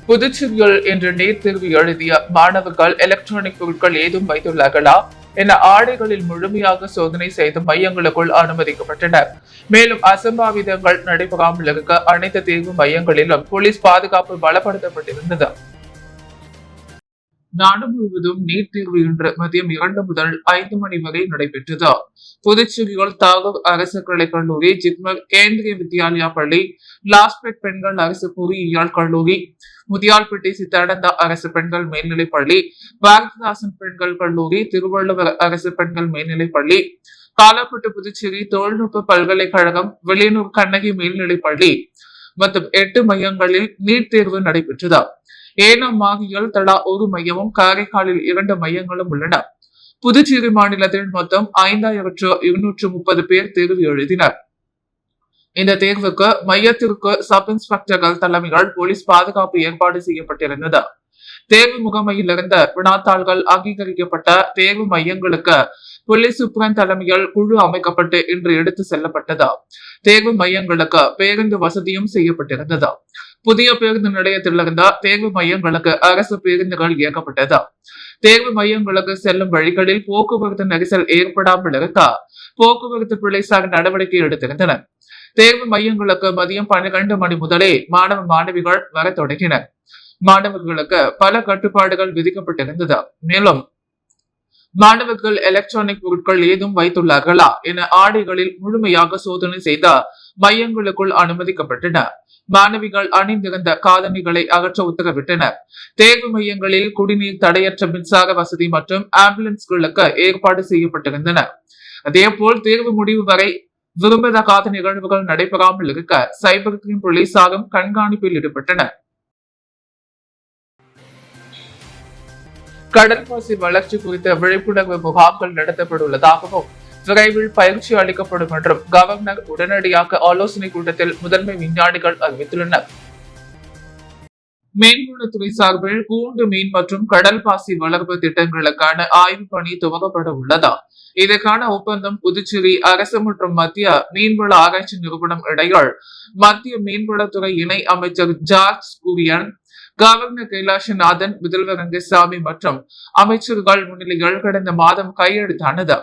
புதுச்சேரியில் இன்று நீட் தேர்வு எழுதிய மாணவர்கள் எலக்ட்ரானிக் பொருட்கள் ஏதும் வைத்துள்ளார்களா என ஆடைகளில் முழுமையாக சோதனை செய்து மையங்களுக்குள் அனுமதிக்கப்பட்டனர். மேலும் அசம்பாவிதங்கள் நடைபெறாமல் இருக்க அனைத்து தேர்வு மையங்களிலும் போலீஸ் பாதுகாப்பு பலப்படுத்தப்பட்டிருந்தது. நாடு முழுவதும் நீட் தேர்வு இன்று மதியம் 2 முதல் 5 மணி வரை நடைபெற்றது. புதுச்சேரியில் தாகூர் அரசு கலைக் கல்லூரி, ஜிப்மர், கேந்திரிய வித்யாலயா பள்ளி, லாஸ்பேட் பெண்கள் அரசு பொறியியல் கல்லூரி, முதியால்பேட்டை சித்தானந்தா அரசு பெண்கள் மேல்நிலைப் பள்ளி, பாரதிதாசன் பெண்கள் கல்லூரி, திருவள்ளுவர் அரசு பெண்கள் மேல்நிலைப் பள்ளி, காலாப்பட்டு புதுச்சேரி தொழில்நுட்ப பல்கலைக்கழகம், வெளியனூர் கண்ணகி மேல்நிலைப் பள்ளி மற்றும் 8 மையங்களில் நீட் தேர்வு நடைபெற்றது. ஏனாம் மாகியில் தலா 1 மையமும், காரைக்காலில் 2 மையங்களும் உள்ளன. புதுச்சேரி மாநிலத்தில் மொத்தம் 5230 பேர் தேர்வு எழுதினர். இந்த தேர்வுக்கு மையத்திற்கு சப் இன்ஸ்பெக்டர்கள் தலைமையில் போலீஸ் பாதுகாப்பு ஏற்பாடு செய்யப்பட்டிருந்தது. தேர்வு முகமையில் இருந்த வினாத்தாள்கள் அங்கீகரிக்கப்பட்ட தேர்வு மையங்களுக்கு போலீஸ் சூப்பரண்ட் தலைமையில் குழு அமைக்கப்பட்டு இன்று எடுத்து செல்லப்பட்டது. தேர்வு மையங்களுக்கு பேருந்து வசதியும் செய்யப்பட்டிருந்தது. புதிய பேருந்து நிலையத்திலிருந்த தேர்வு மையங்களுக்கு அரசு பேருந்துகள் இயக்கப்பட்டது. தேர்வு மையங்களுக்கு செல்லும் வழிகளில் போக்குவரத்து நெரிசல் ஏற்படாமல் இருக்க போக்குவரத்து போலீசார் நடவடிக்கை எடுத்திருந்தனர். தேர்வு மையங்களுக்கு மதியம் 12 மணி முதலே மாணவ மாணவிகள் வர தொடங்கினர். மாணவர்களுக்கு பல கட்டுப்பாடுகள் விதிக்கப்பட்டிருந்தது. மேலும் மாணவர்கள் எலக்ட்ரானிக் பொருட்கள் ஏதும் வைத்துள்ளார்களா என ஆடைகளில் முழுமையாக சோதனை செய்த மையங்களுக்குள் அனுமதிக்கப்பட்டனர். மாணவிகள் அணிந்திருந்த காதணிகளை அகற்ற உத்தரவிட்டனர். தேர்வு மையங்களில் குடிநீர், தடையற்ற மின்சார வசதி மற்றும் ஆம்புலன்ஸ்களுக்கு ஏற்பாடு செய்யப்பட்டிருந்தன. அதேபோல் தேர்வு முடிவு வரை விரும்பத்தகாத நிகழ்வுகள் நடைபெறாமல் இருக்க சைபர் கிரைம் போலீசாரும் கண்காணிப்பில் ஈடுபட்டனர். கடற்பாசி வளர்ச்சி குறித்த விழிப்புணர்வு முகாம்கள் நடத்தப்பட்டுள்ளதாகவும் விரைவில் பயிற்சி அளிக்கப்படும் என்றும் கவர்னர் உடனடியாக ஆலோசனை கூட்டத்தில் முதன்மை விஞ்ஞானிகள் அறிவித்துள்ளனர். மீன்வளத்துறை சார்பில் கூண்டு மீன் மற்றும் கடல் பாசி வளர்ப்பு திட்டங்களுக்கான ஆய்வு பணி துவங்கப்பட உள்ளதா. இதற்கான ஒப்பந்தம் புதுச்சேரி அரசு மற்றும் மத்திய மீன்வள ஆராய்ச்சி நிறுவனம் இடையில் மத்திய மீன்வளத்துறை இணை அமைச்சர் ஜார்ஜ் குரியன், கவர்னர் கைலாசநாதன், முதல்வர் ரங்கசாமி மற்றும் அமைச்சர்கள் முன்னிலையில் கடந்த மாதம் கையெழுத்தானது.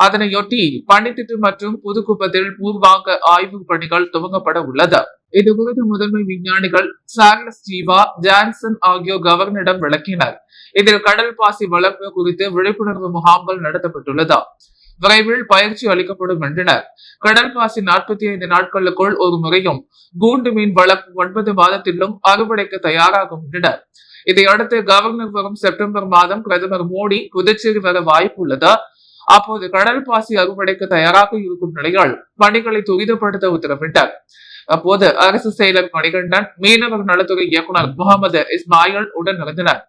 அதனையொட்டி பணித்திட்டம் மற்றும் புதுக்குப்பத்தில் பூர்வாங்க ஆய்வு பணிகள் துவங்கப்பட உள்ளது. இது குறித்து முதன்மை விஞ்ஞானிகள் சார்லஸ் ஜீவா, ஜான்சன் ஆகியோர் கவர்னரிடம் விளக்கினர். இதில் கடல் பாசி வளர்ப்பு குறித்து விழிப்புணர்வு முகாம்கள் நடத்தப்பட்டுள்ளது. விரைவில் பயிற்சி அளிக்கப்படும் என்றனர். கடல் பாசி 45 நாட்களுக்குள் ஒரு முறையும், கூண்டு மீன் வளர்ப்பு 9 மாதத்திலும் அறுவடைக்கு தயாராகும் என்றனர். இதையடுத்து கவர்னர் வரும் செப்டம்பர் மாதம் பிரதமர் மோடி புதுச்சேரி வர வாய்ப்பு உள்ளது. அப்போது கடல் பாசி அறுவடைக்கு தயாராக இருக்கும் நிலையில் பணிகளை துரிதப்படுத்த உத்தரவிட்டார். அப்போது அரசு செயலர் மணிகண்டன், மீனவர் நலத்துறை இயக்குநர் முகமது இஸ்மாயில் உடன் இருந்தனர்.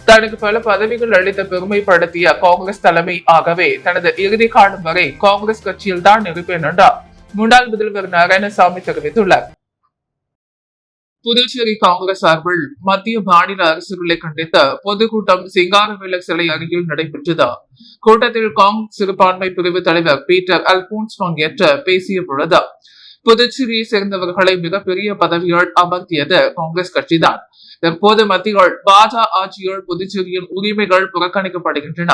தனக்கு பல பதவிகள் அளித்த பெருமைப்படுத்திய காங்கிரஸ் தலைமை ஆகவே தனது இறுதி காலம் வரை காங்கிரஸ் கட்சியில் தான் இருப்பேன் என்றார் முன்னாள் முதல்வர் நாராயணசாமி தெரிவித்துள்ளார். புதுச்சேரி காங்கிரஸ் சார்பில் மத்திய மாநில அரசுகளை கண்டித்த பொதுக்கூட்டம் சிங்காரவேலர் சிலை அருகில் நடைபெற்றது. கூட்டத்தில் காங்கிரஸ் சிறுபான்மை பிரிவு தலைவர் பீட்டர் அல்போன்ஸ் பங்கேற்று பேசிய பொழுது, புதுச்சேரியை சேர்ந்தவர்களை மிகப்பெரிய பதவிகள் அமர்த்தியது காங்கிரஸ் கட்சிதான். தற்போது மத்தியில் பாஜக ஆட்சியில் புதுச்சேரியின் உரிமைகள் புறக்கணிக்கப்படுகின்றன.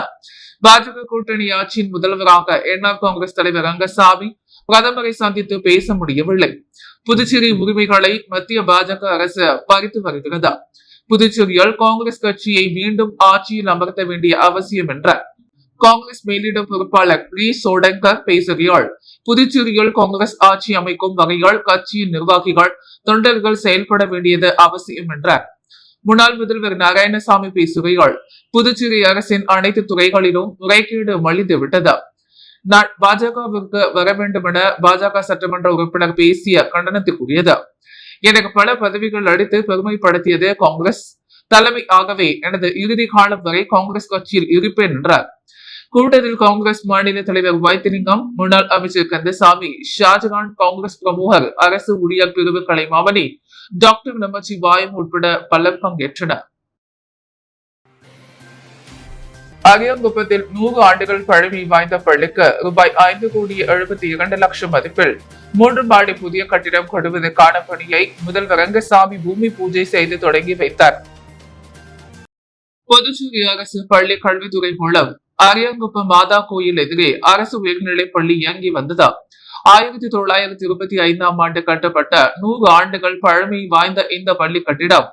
பாஜக கூட்டணி ஆட்சியின் முதல்வராக என்ஆர் காங்கிரஸ் தலைவர் ரங்கசாமி பிரதமரை சந்தித்து பேச முடியவில்லை. புதுச்சேரி உரிமைகளை மத்திய பாஜக அரசு பறித்து வருகிறது. புதுச்சேரியில் காங்கிரஸ் கட்சியை மீண்டும் ஆட்சியில் அமர்த்த வேண்டிய அவசியம் என்ற காங்கிரஸ் மேலிட பொறுப்பாளர் ரி சோடங்கர் பேசுகிறார். புதுச்சேரியில் காங்கிரஸ் ஆட்சி அமைக்கும் வகையில் கட்சியின் நிர்வாகிகள், தொண்டர்கள் செயல்பட வேண்டியது அவசியம் என்றார். முன்னாள் முதல்வர் நாராயணசாமி பேசுகையால் புதுச்சேரி அரசின் அனைத்து துறைகளிலும் முறைகேடு மலிந்துவிட்டது. பாஜகவிற்கு வர வேண்டும் என பாஜக சட்டமன்ற உறுப்பினர் பேசிய கண்டனத்துக்குரியது. எனக்கு பல பதவிகள் அளித்து பெருமைப்படுத்தியது காங்கிரஸ் தலைமை ஆகவே எனது இறுதி காலம் வரை காங்கிரஸ் கட்சியில் இருப்பேன் என்றார். கூட்டத்தில் காங்கிரஸ் மாநில தலைவர் வைத்திலிங்கம், முன்னாள் அமைச்சர் கந்தசாமி, ஷாஜகான், காங்கிரஸ் பிரமுகர், அரசு ஊழியர் பிரிவு கலைமாமணி டாக்டர் நமச்சிவாயம் உட்பட பலர் பங்கேற்றனர். அரியாங்குப்பத்தில் 100 ஆண்டுகள் பழமை வாய்ந்த பள்ளிக்கு ரூபாய் 5,72,00,000 மதிப்பில் 3 மாடி புதிய கட்டிடம் கட்டுவதற்கான பணியை முதல்வர் ரங்கசாமி பூமி பூஜை செய்து தொடங்கி வைத்தார். புதுச்சேரி அரசு பள்ளி கல்வித்துறை மூலம் அரியாங்குப்பம் மாதா கோயில் எதிரே அரசு உயர்நிலைப் பள்ளி இயங்கி வந்தது. 1925ஆம் ஆண்டு கட்டப்பட்ட 100 ஆண்டுகள் பழமை வாய்ந்த இந்த பள்ளி கட்டிடம்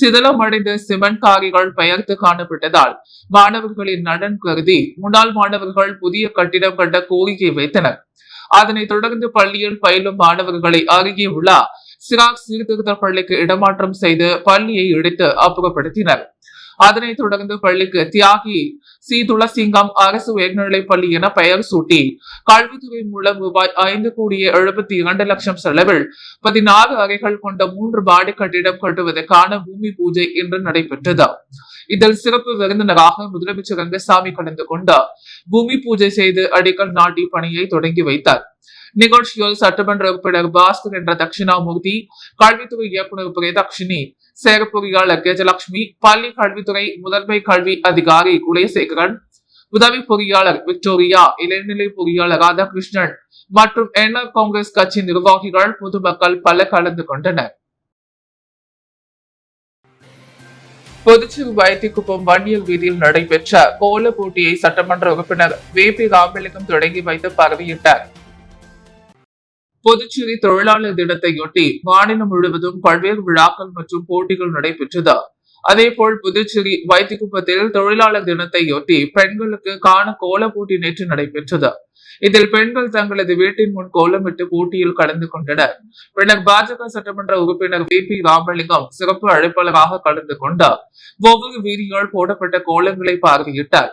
சிதலமடைந்த சிமெண்ட் காரிகள் பெயர்த்து காணப்பட்டதால் மாணவர்களின் நலன் கருதி முன்னாள் மாணவர்கள் புதிய கட்டிடம் கட்ட கோரிக்கை வைத்தனர். அதனைத் தொடர்ந்து பள்ளியில் பயிலும் மாணவர்களை அருகே உள்ள சிராக் சீர்திருத்த பள்ளிக்கு இடமாற்றம் செய்து பள்ளியை இடித்து அப்புறப்படுத்தினர். அதனைத் தொடர்ந்து பள்ளிக்கு தியாகி சி துளசிங்கம் அரசு உயர்நிலைப் பள்ளி என பெயர் சூட்டி கல்வித்துறை மூலம் ரூபாய் 5,72,00,000 செலவில் 16 அறைகள் கொண்ட 3 மாடி கட்டிடம் கட்டுவதற்கான பூமி பூஜை இன்று நடைபெற்றது. இதில் சிறப்பு விருந்தினராக முதலமைச்சர் ரங்கசாமி கலந்து கொண்டு பூமி பூஜை செய்து அடிக்கல் நாட்டி பணியை தொடங்கி வைத்தார். நிகழ்ச்சியில் சட்டமன்ற உறுப்பினர் பாஸ்கர் என்ற தட்சிணாமூர்த்தி, கல்வித்துறை இயக்குநர் பிரியதர்ஷினி, செயற் பொறியாளர் கஜலட்சுமி, பள்ளி கல்வித்துறை முதன்மை கல்வி அதிகாரி குலேசேகரன், உதவி பொறியாளர் விக்டோரியா, இளநிலை பொறியாளர் ராதாகிருஷ்ணன் மற்றும் என்ஆர் காங்கிரஸ் கட்சி நிர்வாகிகள், பொதுமக்கள் பல கலந்து கொண்டனர். புதுச்சேரி வைத்திக்குப்பம் வன்னியர் வீதியில் நடைபெற்ற கோல போட்டியை சட்டமன்ற உறுப்பினர் வி.பி. ராமலிங்கம் தொடங்கி வைத்து பார்வையிட்டார். புதுச்சேரி தொழிலாளர் தினத்தையொட்டி மாநிலம் முழுவதும் பல்வேறு விழாக்கள் மற்றும் போட்டிகள் நடைபெற்றது. அதேபோல் புதுச்சேரி வைத்திக்குப்பத்தில் தொழிலாளர் தினத்தையொட்டி பெண்களுக்கு காண கோல போட்டி நேற்று நடைபெற்றது. இதில் பெண்கள் தங்களது வீட்டின் முன் கோலமிட்டு போட்டியில் கலந்து கொண்டனர். பின்னர் பாஜக சட்டமன்ற உறுப்பினர் வி.பி. ராமலிங்கம் சிறப்பு அழைப்பாளராக கலந்து கொண்டார். ஒவ்வொரு வீதியால் போடப்பட்ட கோலங்களை பார்வையிட்டார்.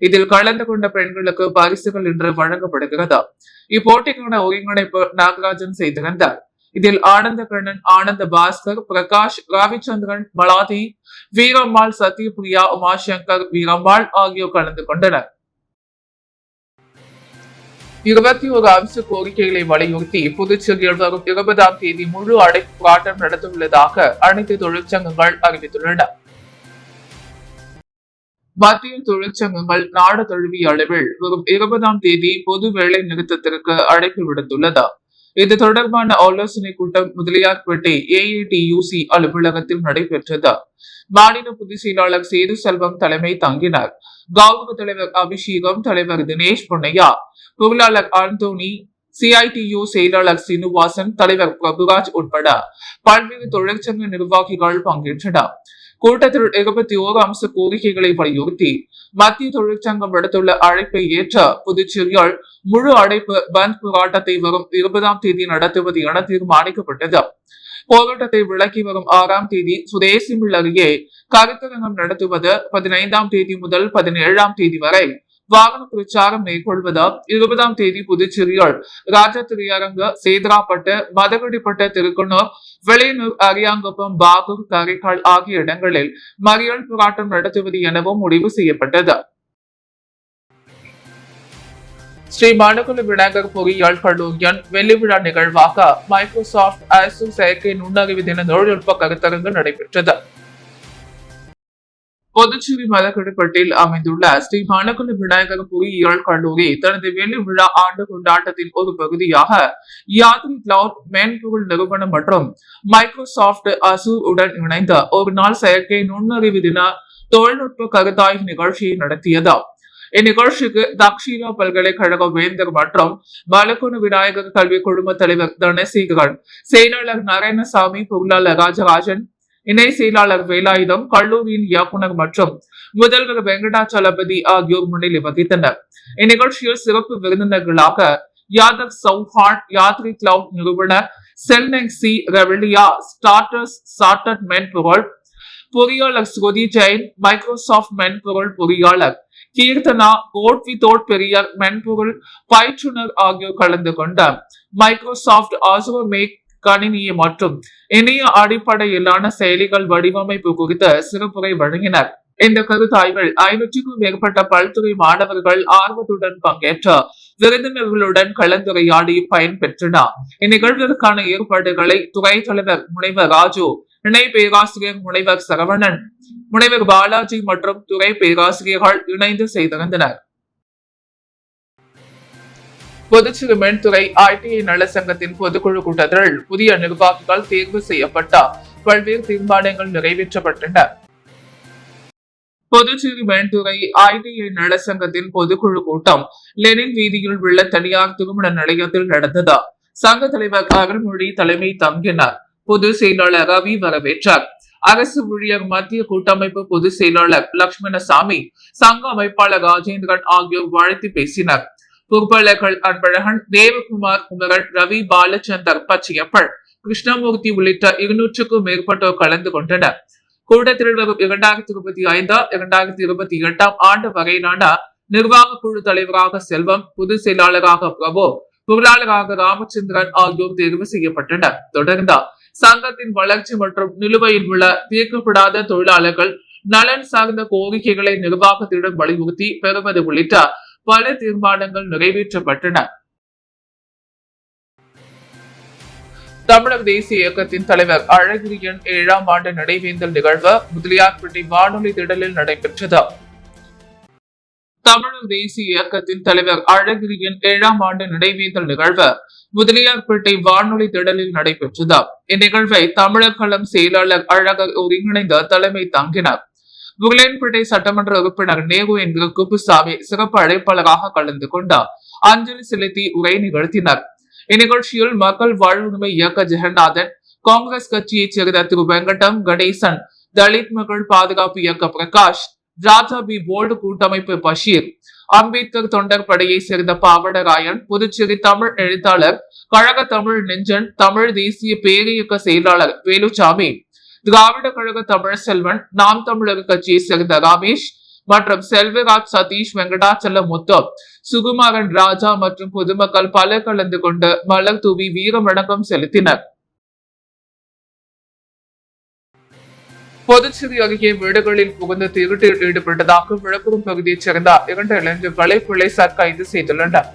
இதில் கலந்து கொண்ட பெண்களுக்கு பரிசுகள் இன்று வழங்கப்படுகிறது. இப்போட்டிக்கான ஒருங்கிணைப்பு நாகராஜன் செய்திருந்தார். இதில் ஆனந்த கண்ணன், ஆனந்த பாஸ்கர், பிரகாஷ், ரவிச்சந்திரன், மலாதி, வீரம்மாள், சத்யபிரியா, உமாசங்கர், வீரம்மாள் ஆகியோர் கலந்து கொண்டனர். 21 அம்ச கோரிக்கைகளை வலியுறுத்தி புதுச்சேரியில் வரும் 20ஆம் தேதி முழு அடைப்பு போராட்டம் நடத்தவுள்ளதாக அனைத்து தொழிற்சங்கங்கள் அறிவித்துள்ளன. மத்திய தொழிற்சங்கங்கள் நாடு தழுவிய அளவில் வரும் 20ஆம் தேதி பொது வேலை நிறுத்தத்திற்கு அழைப்பு விடுத்துள்ளது. இது தொடர்பான ஆலோசனை கூட்டம் முதலியார்பேட்டை AATUC அலுவலகத்தில் நடைபெற்றது. மாநில பொதுச் செயலாளர் சேது செல்வம் தலைமை தாங்கினார். கௌரவ தலைவர் அபிஷேகம், தலைவர் தினேஷ் பொன்னையா, பொருளாளர் ஆந்தோனி, CITU செயலாளர் சீனிவாசன், தலைவர் பிரபுராஜ் உட்பட பல்வேறு தொழிற்சங்க நிர்வாகிகள் பங்கேற்றனர். கூட்டத்தில் 21 அம்ச கோரிக்கைகளை வலியுறுத்தி மத்திய தொழிற்சங்கம் விடுத்துள்ள அழைப்பை ஏற்ற புதுச்சேரியால் முழு அடைப்பு பந்த் போராட்டத்தை வரும் 20ஆம் தேதி நடத்துவது என தீர்மானிக்கப்பட்டது. போராட்டத்தை விலக்கி வரும் 6ஆம் தேதி சுதேசி மில் அருகே கருத்தரங்கம் நடத்துவது, 15ஆம் தேதி முதல் 17ஆம் தேதி வரை வாகன பிரச்சாரம் மேற்கொள்வது, 20ஆம் தேதி புதுச்சேரியால் ராஜா திரையரங்கு, சேதராப்பட்டு, மதகடிப்பட்ட, திருக்குன்னூர், வெளியனூர், அரியாங்குப்பம், பாகூர், காரைக்கால் ஆகிய இடங்களில் மறியல் போராட்டம் நடத்துவது எனவும் முடிவு செய்யப்பட்டது. ஸ்ரீ மனுகுல விநாயகர் பொறியியல் கல்லூரியின் வெள்ளி விழா நிகழ்வாக மைக்ரோசாப்ட் அசூர் செயற்கை நுண்ணறிவு தின தொழில்நுட்ப கருத்தரங்கு நடைபெற்றது. புதுச்சேரி மதகடிப்பட்டில் அமைந்துள்ள ஸ்ரீ மனுகுல விநாயகர் பொறியியல் கல்லூரி தனது வெள்ளி விழா ஆண்டு கொண்டாட்டத்தின் ஒரு பகுதியாக யாத்ரி கிளவுட் மென்பொருள் நிறுவனம் மற்றும் மைக்ரோசாப்ட் அசூர் உடன் இணைந்த ஒரு நாள் செயற்கை நுண்ணறிவு தின தொழில்நுட்ப கருத்தாய்வு நிகழ்ச்சியை நடத்தியது. இந்நிகழ்ச்சிக்கு தக்ஷிலா பல்கலைக்கழக வேந்தர் மற்றும் மலக்குண விநாயகர் கல்வி குழும தலைவர் தனசேகரன், செயலாளர் நாராயணசாமி, பொருளாளர் ராஜராஜன், இணை செயலாளர் வேலாயுதம், கல்லூரியின் இயக்குநர் மற்றும் முதல்வர் வெங்கடாச்சலபதி ஆகியோர் முன்னிலை வகித்தனர். இந்நிகழ்ச்சியில் சிறப்பு விருந்தினர்களாக யாதவ் சௌஹான், யாத்ரி கிளவுட் நிறுவனர் செல்நெக்சி ரெவலியா, ஸ்டார்டர்ஸ் சார்ட்டர்ட் மென்பொருள் பொறியாளர் ஸ்ருதி ஜெயின், மைக்ரோசாப்ட் மென்பொருள் பொறியாளர் கீர்த்தனா, கோட்விதோட் பெரியார் மென்பொருள் பயிற்றுனர் ஆகியோர் கலந்து கொண்ட மைக்ரோசாப்ட் அசூர் மேக் கணினியை மற்றும் இணைய அடிப்படையிலான செயலிகள் வடிவமைப்பு குறித்த சிறப்புரை வழங்கினர். இந்த கருத்தாய்வில் 500க்கும் மேற்பட்ட பல்துறை மாணவர்கள் ஆர்வத்துடன் பங்கேற்ற விருந்தினர்களுடன் கலந்துரையாடி பயன்பெற்றனர். இந்நிகழ்விற்கான ஏற்பாடுகளை துறை தலைவர் முனைவர் ராஜு, இணை பேராசிரியர் முனைவர் சரவணன், முனைவர் பாலாஜி மற்றும் துறை பேராசிரியர்கள் இணைந்து செய்திருந்தனர். பொதுச்சிறுமின் துறை ITI நல சங்கத்தின் பொதுக்குழு கூட்டத்தில் புதிய நிர்வாகிகள் தேர்வு செய்யப்பட்ட பல்வேறு தீர்மானங்கள் நிறைவேற்றப்பட்டன. பொதுச்சிறுமின் துறை ITI நல சங்கத்தின் பொதுக்குழு கூட்டம் லெனின் வீதியில் உள்ள தனியார் திருமண நிலையத்தில் நடந்தது. சங்க தலைவர் அருள்மொழி தலைமை தங்கினார். பொதுச் செயலாளர் ரவி வரவேற்றார். அரசு ஊழியர் மத்திய கூட்டமைப்பு பொதுச் செயலாளர் லட்சுமணசாமி, சங்க அமைப்பாளர் ராஜேந்திரன் ஆகியோர் வாழ்த்து பேசினர். பொறுப்பாளர்கள் அன்பழகன், தேவகுமார், குமரன், ரவி, பாலச்சந்தர், பச்சையப்பன், கிருஷ்ணமூர்த்தி உள்ளிட்ட 200க்கும் மேற்பட்டோர் கலந்து கொண்டனர். கூட்டத்தில் வரும் 2025-2028 ஆண்டு வரையிலான நிர்வாக குழு தலைவராக செல்வம், பொதுச் செயலாளராக பிரபு, பொருளாளராக ராமச்சந்திரன் ஆகியோர் தேர்வு செய்யப்பட்டனர். தொடர்ந்து சங்கத்தின் வளர்ச்சி மற்றும் நிலுவையில் உள்ள தீர்க்கப்படாத தொழிலாளர்கள் நலன் சார்ந்த கோரிக்கைகளை நிர்வாகத்திடம் வலியுறுத்தி பெறுவது உள்ளிட்ட பல தீர்மானங்கள் நிறைவேற்றப்பட்டன. தமிழக தேசிய இயக்கத்தின் தலைவர் அழகிரியின் 7ஆம் ஆண்டு நினைவேந்தல் நிகழ்வு முதலியார்பேட்டை வானொலி திடலில் நடைபெற்றது. தமிழக தேசிய இயக்கத்தின் தலைவர் அழகிரியின் 7ஆம் ஆண்டு நினைவேந்தல் நிகழ்வு முதலியார்பேட்டை வானொலி திடலில் நடைபெற்றது. இந்நிகழ்வை தமிழக களம் செயலாளர் அழகர் ஒருங்கிணைந்த தலைமை தாங்கினார். உருளையன்பேட்டை சட்டமன்ற உறுப்பினர் நேரு என்கிற குப்புசாமி சிறப்பு அழைப்பாளராக கலந்து கொண்டார். அஞ்சலி செலுத்தி உரை நிகழ்த்தினார். இந்நிகழ்ச்சியில் மக்கள் வாழ்வுரிமை இயக்க ஜெகநாதன், காங்கிரஸ் கட்சியைச் சேர்ந்த திரு வெங்கடம், கணேசன், தலித் மக்கள் பாதுகாப்பு இயக்க பிரகாஷ், ராஜா பி போல்டு கூட்டமைப்பு பஷீர், அம்பேத்கர் தொண்டர் படையை சேர்ந்த பாவடராயன், புதுச்சேரி தமிழ் எழுத்தாளர் கழக தமிழ் நெஞ்சன், தமிழ் தேசிய பேரியக்க செயலாளர் வேலுச்சாமி, திராவிட கழக தமிழ் செல்வன், நாம் தமிழர் கட்சியை சேர்ந்த ரமேஷ் மற்றும் செல்வராஜ், சதீஷ், வெங்கடாச்சல முத்து, சுகுமாரன், ராஜா மற்றும் பொதுமக்கள் பலர் கலந்து கொண்டு மலர் தூவி வீர வணக்கம் செலுத்தினர். புதுச்சேரி அருகே வீடுகளில் புகுந்து திருட்டில் ஈடுபட்டதாக விழுப்புரம் பகுதியைச் சேர்ந்த 2 இளைஞர்களை போலீசார் கைது செய்துள்ளனர்.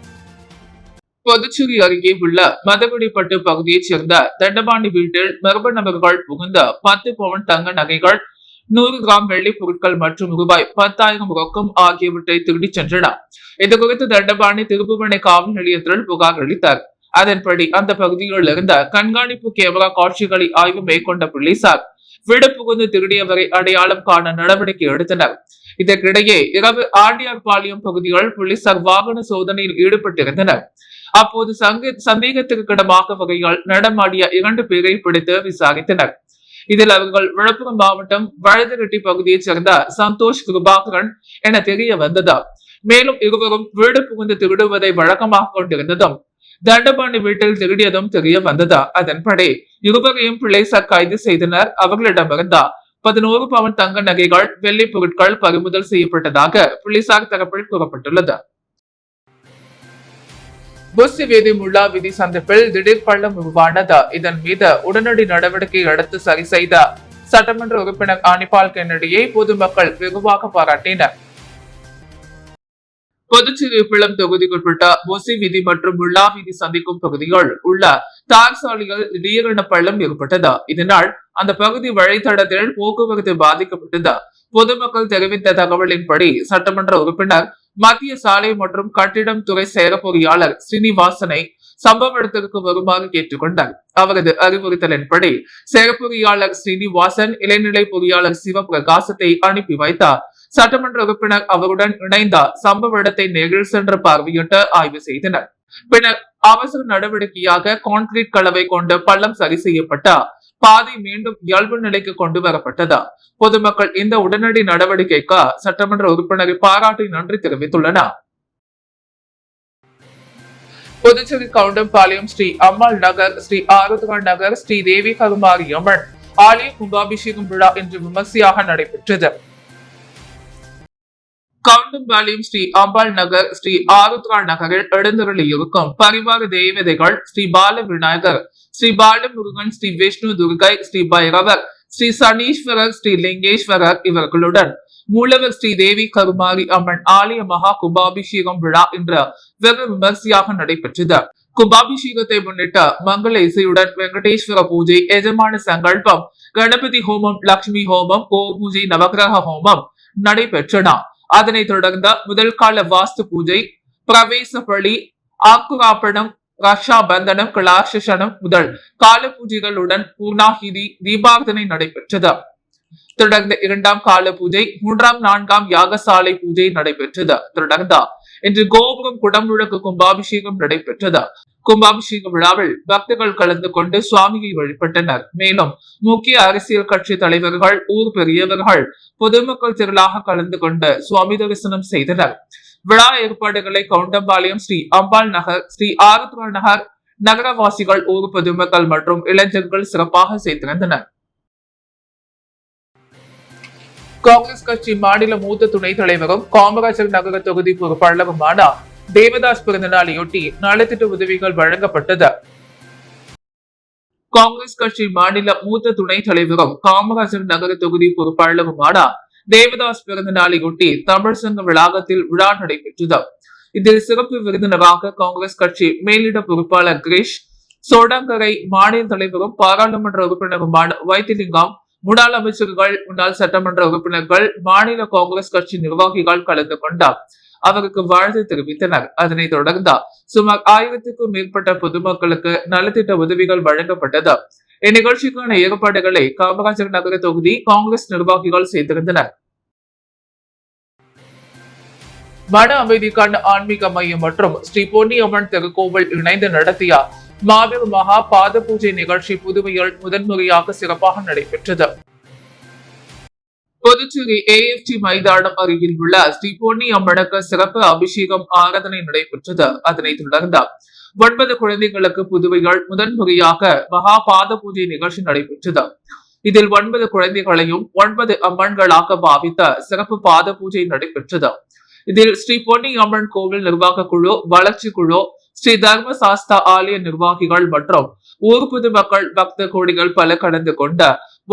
புதுச்சேரி அருகே உள்ள மதகுடிப்பட்டு பகுதியைச் சேர்ந்த தண்டபாணி வீட்டில் மர்ம நபர்கள் புகுந்த 10 பவுன் தங்க நகைகள், 100 கிராம் வெள்ளி பொருட்கள் மற்றும் ரூபாய் 10,000 ரொக்கம் ஆகியவற்றை திருடிச் சென்றனர். இதுகுறித்து தண்டபாணி திருப்புவனை காவல் நிலையத்தில் புகார் அளித்தார். அதன்படி அந்த பகுதியில் இருந்த கண்காணிப்பு கேமரா காட்சிகளை ஆய்வு மேற்கொண்ட போலீசார் வீடு புகுந்து திருடியவரை அடையாளம் காண நடவடிக்கை எடுத்தனர். இதற்கிடையே இரவு ஆண்டியார்பாளையம் பகுதியில் போலீசார் வாகன சோதனையில் ஈடுபட்டிருந்தனர். அப்போது சந்தேகத்திற்கிடமாக வகையால் நடமாடிய 2 பேரை பிடித்து விசாரித்தனர். இதில் அவர்கள் விழுப்புரம் மாவட்டம் வழுதரெட்டி பகுதியைச் சேர்ந்த சந்தோஷ், கிருபாகரன் என தெரிய வந்தது. மேலும் இருவரும் வீடு புகுந்து திருடுவதை வழக்கமாக கொண்டிருந்ததும் தண்டபாணி வீட்டில் திருடியதும் தெரிய வந்தது. அதன்படி இருவரையும் போலீசார் கைது செய்தனர். அவர்களிடமிருந்த 11 பவுன் தங்க நகைகள், வெள்ளி பொருட்கள் பறிமுதல் செய்யப்பட்டதாக போலீசார் தரப்பில் கூறப்பட்டுள்ளது. புஸ்ஸி வீதி முல்லா வீதி சந்திப்பில் திடீர் பள்ளம் உருவானது. இதன் மீது உடனடி நடவடிக்கை எடுத்து சரி செய்த சட்டமன்ற உறுப்பினர் அனிபால் கென்னடியை பொதுமக்கள் வெகுவாக பாராட்டினர். புதுச்சேரி விழுப்புரம் தொகுதிக்குட்பட்ட புஸ்ஸி வீதி மற்றும் முல்லா வீதி சந்திக்கும் பகுதிகள் உள்ள தார் சாலையில் திடீரென பள்ளம் ஏற்பட்டது. இதனால் அந்த பகுதி வழித்தடத்தில் போக்குவரத்து பாதிக்கப்பட்டது. பொதுமக்கள் தெரிவித்த தகவலின்படி சட்டமன்ற உறுப்பினர் மத்திய சாலை மற்றும் கட்டிடம் துறை செயல பொறியாளர் ஸ்ரீனிவாசனை சம்பவ இடத்திற்கு வருமாறு கேட்டுக்கொண்டார். அவரது அறிவுறுத்தலின்படி செயற்பொறியாளர் ஸ்ரீனிவாசன் இளைநிலை பொறியாளர் சிவபிரகாசத்தை அனுப்பி வைத்தார். சட்டமன்ற உறுப்பினர் அவருடன் இணைந்த சம்பவ இடத்தை நேரில் சென்று பார்வையிட்டு ஆய்வு செய்தனர். பின்னர் அவசர நடவடிக்கையாக கான்கிரீட் கலவை கொண்டு பள்ளம் சரி செய்யப்பட்ட பாதை மீண்டும் இயல்பு நிலைக்கு கொண்டு வரப்பட்டது. பொதுமக்கள் இந்த உடனடி நடவடிக்கைக்கு சட்டமன்ற உறுப்பினரை பாராட்டி நன்றி தெரிவித்துள்ளனர். புதுச்சேரி கவுண்டம்பாளையம் ஸ்ரீ அம்மாள் நகர், ஸ்ரீ ஆருத்ரா நகர், ஸ்ரீ தேவி கருமாரி அம்மன் ஆலய கும்பாபிஷேகம் விழா இன்று விமர்சையாக நடைபெற்றது. கவுண்டம்பாளையம் ஸ்ரீ அம்பாள் நகர், ஸ்ரீ ஆருத்ரா நகரில் எழுந்தருளி இருக்கும் பரிவார தேவதைகள் ஸ்ரீ பால விநாயகர், ஸ்ரீ பாலமுருகன், ஸ்ரீ விஷ்ணு துர்கை, ஸ்ரீ பைரவர், ஸ்ரீ சனீஸ்வரர், ஸ்ரீ லிங்கேஸ்வரர் இவர்களுடன் மூலவர் ஸ்ரீ தேவி கருமாரி அம்மன் ஆலய மகா கும்பாபிஷேகம் விழா இன்று வெகு விமர்சையாக நடைபெற்றது. கும்பாபிஷேகத்தை முன்னிட்டு மங்கள இசையுடன் வெங்கடேஸ்வர பூஜை, எஜமான சங்கல்பம், கணபதி ஹோமம், லட்சுமி ஹோமம், கோ பூஜை, நவகிரக ஹோமம் நடைபெற்றன. அதனைத் தொடர்ந்த முதல் கால வாஸ்து பூஜை, பிரவேச பலி, ஆக்குராப்பணம், ரக்ஷா பந்தனம், கலாஷனம் முதல் கால பூஜைகளுடன் பூர்ணாகிதி தீபார்த்தனை நடைபெற்றது. தொடர்ந்து இரண்டாம் கால பூஜை, மூன்றாம் நான்காம் யாகசாலை பூஜை நடைபெற்றது. தொடர்ந்து இன்று கோபுரம் குடமுழக்கு கும்பாபிஷேகம் நடைபெற்றது. கும்பாபிஷேக விழாவில் பக்தர்கள் கலந்து கொண்டு சுவாமியை வழிபட்டனர். மேலும் முக்கிய அரசியல் கட்சி தலைவர்கள், ஊர் பெரியவர்கள், பொதுமக்கள் திரளாக கலந்து கொண்டு சுவாமி தரிசனம் செய்தனர். விழா ஏற்பாடுகளை கவுண்டம்பாளையம் ஸ்ரீ அம்பாள் நகர், ஸ்ரீ ஆருத்ரா நகர் நகரவாசிகள், ஊர் பொதுமக்கள் மற்றும் இளைஞர்கள் சிறப்பாக செய்திருந்தனர். காங்கிரஸ் கட்சி மாநில மூத்த துணைத் தலைவரும் காமராஜர் நகர தொகுதி பொறுப்பாளருமான தேவதாஸ் பிறந்தநாளையொட்டி நலத்திட்ட உதவிகள் வழங்கப்பட்டது. காங்கிரஸ் கட்சி மாநில மூத்த துணைத் தலைவரும் காமராஜர் நகர தொகுதி பொறுப்பாளருமான தேவதாஸ் பிறந்த நாளையொட்டி தமிழ் சங்க வளாகத்தில் விழா நடைபெற்றது. இதில் சிறப்பு விருந்தினராக காங்கிரஸ் கட்சி மேலிட பொறுப்பாளர் கிரீஷ், சோடாங்கரை மாநில தலைவரும் பாராளுமன்ற உறுப்பினருமான வைத்திலிங்கம், முன்னாள் அமைச்சர்கள், முன்னாள் சட்டமன்ற உறுப்பினர்கள், மாநில காங்கிரஸ் கட்சி நிர்வாகிகள் கலந்து கொண்டார். அவருக்கு வாழ்த்து தெரிவித்தனர். அதனைத் தொடர்ந்து சுமார் 1000க்கும் மேற்பட்ட பொதுமக்களுக்கு நலத்திட்ட உதவிகள் வழங்கப்பட்டது. இந்நிகழ்ச்சிக்கான ஏற்பாடுகளை காமராஜர் நகர தொகுதி காங்கிரஸ் நிர்வாகிகள் செய்திருந்தனர். மன அமைதிக்கான ஆன்மீக மையம் மற்றும் ஸ்ரீ பொன்னியம்மன் திருக்கோவில் இணைந்து நடத்திய மாபெரும் மகா பாத பூஜை நிகழ்ச்சி புதுவையில் முதன்முறையாக சிறப்பாக நடைபெற்றது. புதுச்சேரி AFT மைதானம் அருகில் உள்ள ஸ்ரீ பொன்னியம்மனுக்கு சிறப்பு அபிஷேகம் ஆராதனை நடைபெற்றது. அதனைத் தொடர்ந்து 9 குழந்தைகளுக்கு புதுவையில் முதன்முறையாக மகா பாத பூஜை நிகழ்ச்சி நடைபெற்றது. இதில் 9 குழந்தைகளையும் 9 அம்மன்களாக பாவித்த சிறப்பு பாத பூஜை நடைபெற்றது. இதில் ஸ்ரீ பொன்னியம்மன் கோவில் நிர்வாக குழு, வளர்ச்சி குழு, ஸ்ரீ தர்ம சாஸ்தா ஆலய நிர்வாகிகள் மற்றும் ஊர் பொதுமக்கள், பக்த கோடிகள் பல கலந்து கொண்ட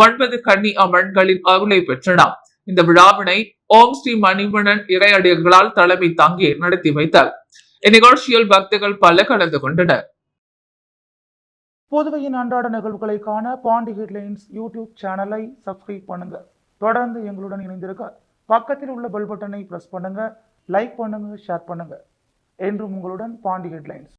9 கன்னி அம்மன்களின் அருளை பெற்றனர். இந்த விழாவினை ஓம் ஸ்ரீ மணிவண்ணன் இறையடிகளால் தலைமை தாங்கி நடத்தி வைத்தார். இந்நிகழ்ச்சியில் பக்தர்கள் பல கலந்து கொண்டனர். புதுவையின் அன்றாட நிகழ்வுகளை காண பாண்டி ஹெட்லைன்ஸ் யூடியூப் சேனலை சப்ஸ்கிரைப் பண்ணுங்க. தொடர்ந்து எங்களுடன் இணைந்திருக்க பக்கத்தில் உள்ள பெல் பட்டனை பிரஸ் பண்ணுங்க, லைக் பண்ணுங்க, ஷேர் பண்ணுங்க. என்றும் உங்களுடன் பாண்டி ஹெட்லைன்ஸ்.